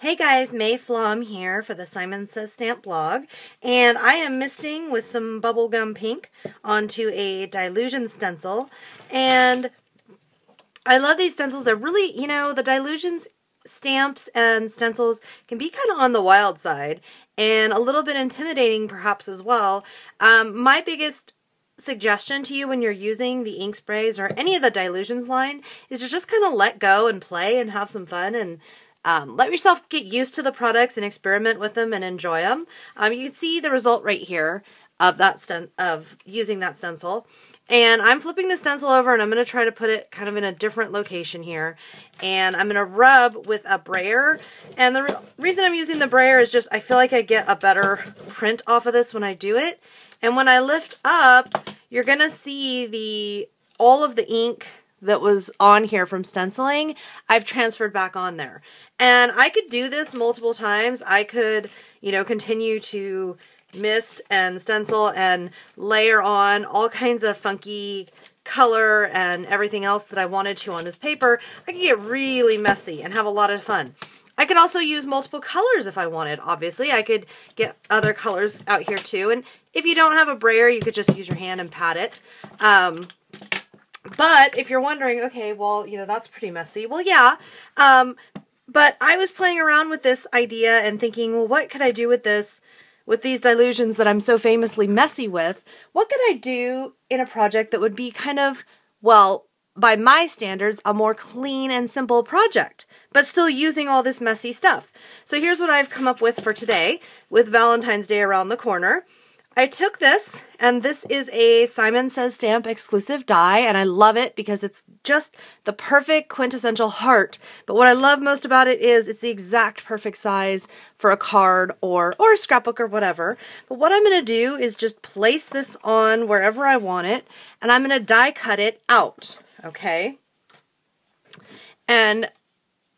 Hey guys, May Flom here for the Simon Says Stamp blog, and I am misting with some bubblegum pink onto a Dylusion stencil, and I love these stencils. They're really, the Dylusions stamps and stencils can be kind of on the wild side and a little bit intimidating perhaps as well. My biggest suggestion to you when you're using the ink sprays or any of the Dylusions line is to just kind of let go and play and have some fun and let yourself get used to the products and experiment with them and enjoy them. You can see the result right here of of using that stencil. And I'm flipping the stencil over and I'm going to try to put it kind of in a different location here. And I'm going to rub with a brayer. And the reason I'm using the brayer is just I feel like I get a better print off of this when I do it. And when I lift up, you're going to see all of the ink that was on here from stenciling, I've transferred back on there. And I could do this multiple times. I could, continue to mist and stencil and layer on all kinds of funky color and everything else that I wanted to on this paper. I could get really messy and have a lot of fun. I could also use multiple colors if I wanted, obviously. I could get other colors out here too. And if you don't have a brayer, you could just use your hand and pat it. But if you're wondering, okay, well, that's pretty messy. Well, yeah. But I was playing around with this idea and thinking, well, what could I do with this? With these Dylusions that I'm so famously messy with, what could I do in a project that would be kind of, well, by my standards, a more clean and simple project, but still using all this messy stuff? So here's what I've come up with for today, with Valentine's Day around the corner. I took this, and this is a Simon Says Stamp exclusive die, and I love it because it's just the perfect quintessential heart. But what I love most about it is it's the exact perfect size for a card or a scrapbook or whatever. But what I'm going to do is just place this on wherever I want it, and I'm going to die cut it out, okay? And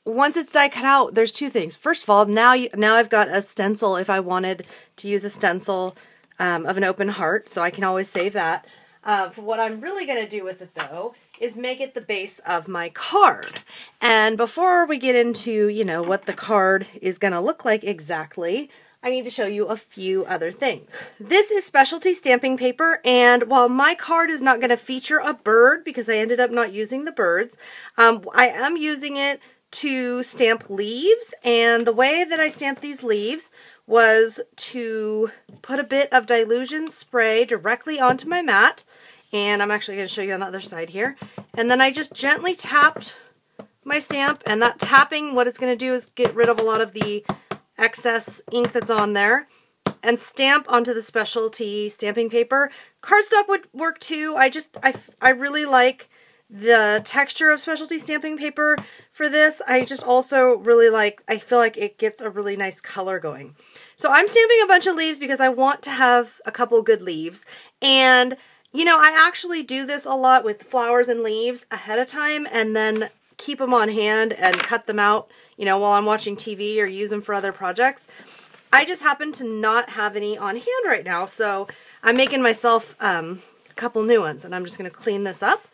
once it's die cut out, there's two things. First of all, now I've got a stencil if I wanted to use a stencil of an open heart, so I can always save that. What I'm really going to do with it, though, is make it the base of my card. And before we get into, what the card is going to look like exactly, I need to show you a few other things. This is specialty stamping paper, and while my card is not going to feature a bird because I ended up not using the birds, I am using it to stamp leaves, and the way that I stamp these leaves was to put a bit of Dylusion spray directly onto my mat, and I'm actually going to show you on the other side here, and then I just gently tapped my stamp, and that tapping, what it's going to do is get rid of a lot of the excess ink that's on there, and stamp onto the specialty stamping paper. Cardstock would work too. I really like the texture of specialty stamping paper for this. I just also really I feel like it gets a really nice color going. So I'm stamping a bunch of leaves because I want to have a couple good leaves. And, I actually do this a lot with flowers and leaves ahead of time and then keep them on hand and cut them out, while I'm watching TV or use them for other projects. I just happen to not have any on hand right now, so I'm making myself a couple new ones, and I'm just going to clean this up.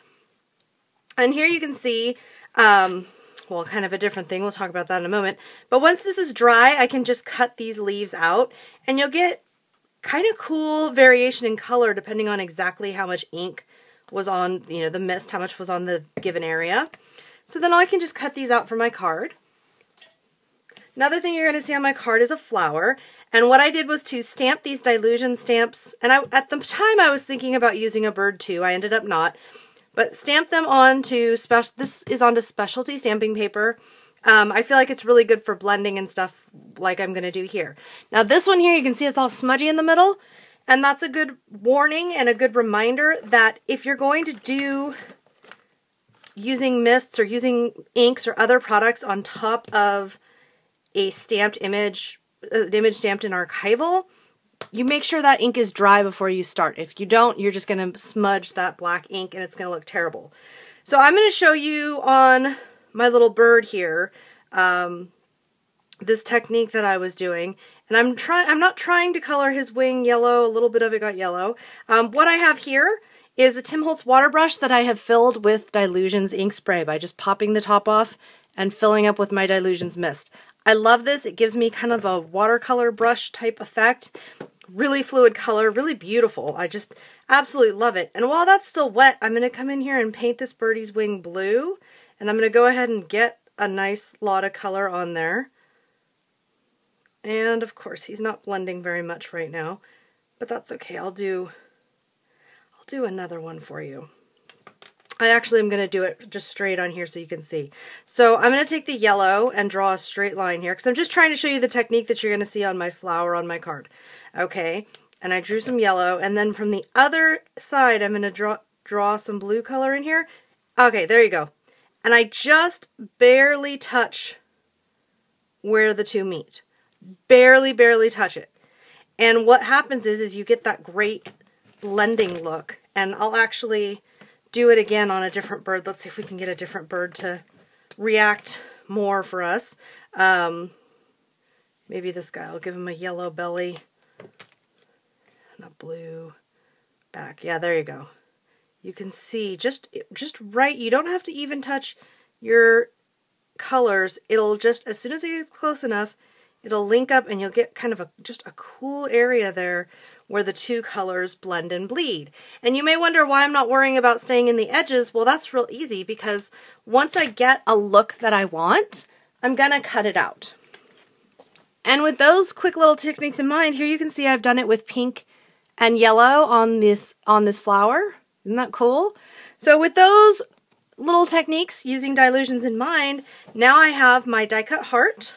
And here you can see, well, kind of a different thing. We'll talk about that in a moment. But once this is dry, I can just cut these leaves out, and you'll get kind of cool variation in color depending on exactly how much ink was on, the mist, how much was on the given area. So then I can just cut these out for my card. Another thing you're going to see on my card is a flower. And what I did was to stamp these Dylusion stamps, and at the time I was thinking about using a bird too. I ended up not. But stamp them onto this is onto specialty stamping paper. I feel like it's really good for blending and stuff like I'm going to do here. Now this one here, you can see it's all smudgy in the middle. And that's a good warning and a good reminder that if you're going to do using mists or using inks or other products on top of a stamped image, an image stamped in archival, you make sure that ink is dry before you start. If you don't, you're just going to smudge that black ink and it's going to look terrible. So I'm going to show you on my little bird here this technique that I was doing. And I'm not trying to color his wing yellow. A little bit of it got yellow. What I have here is a Tim Holtz water brush that I have filled with Dylusions ink spray by just popping the top off and filling up with my Dylusions mist. I love this. It gives me kind of a watercolor brush type effect. Really fluid color, really beautiful. I just absolutely love it. And while that's still wet, I'm going to come in here and paint this birdie's wing blue. And I'm going to go ahead and get a nice lot of color on there. And of course, he's not blending very much right now, but that's okay. I'll do another one for you. I actually am going to do it just straight on here so you can see. So I'm going to take the yellow and draw a straight line here because I'm just trying to show you the technique that you're going to see on my flower on my card. Okay, and I drew some yellow, and then from the other side I'm going to draw some blue color in here. Okay, there you go. And I just barely touch where the two meet. Barely touch it. And what happens is you get that great blending look. And I'll actually do it again on a different bird. Let's see if we can get a different bird to react more for us. Maybe this guy. I'll give him a yellow belly and a blue back. Yeah, there you go. You can see just right. You don't have to even touch your colors. It'll just, as soon as it gets close enough, it'll link up and you'll get kind of just a cool area there where the two colors blend and bleed. And you may wonder why I'm not worrying about staying in the edges. Well, that's real easy because once I get a look that I want, I'm gonna cut it out. And with those quick little techniques in mind, here you can see I've done it with pink and yellow on this flower. Isn't that cool? So with those little techniques using Dylusions in mind, now I have my die cut heart,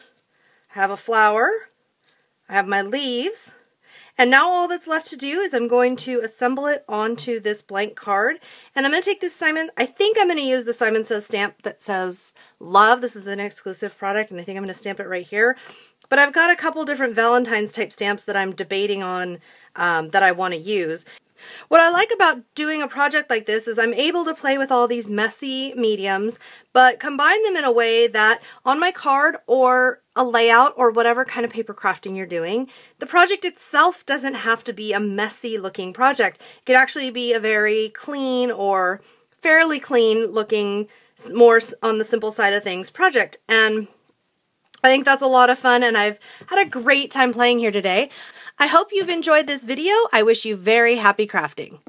I have a flower, I have my leaves, and now all that's left to do is I'm going to assemble it onto this blank card. And I'm going to take this I think I'm going to use the Simon Says stamp that says love. This is an exclusive product and I think I'm going to stamp it right here. But I've got a couple different Valentine's type stamps that I'm debating on that I want to use. What I like about doing a project like this is I'm able to play with all these messy mediums, but combine them in a way that on my card or a layout or whatever kind of paper crafting you're doing, the project itself doesn't have to be a messy looking project. It could actually be a very clean or fairly clean looking, more on the simple side of things project. And I think that's a lot of fun and I've had a great time playing here today. I hope you've enjoyed this video. I wish you very happy crafting.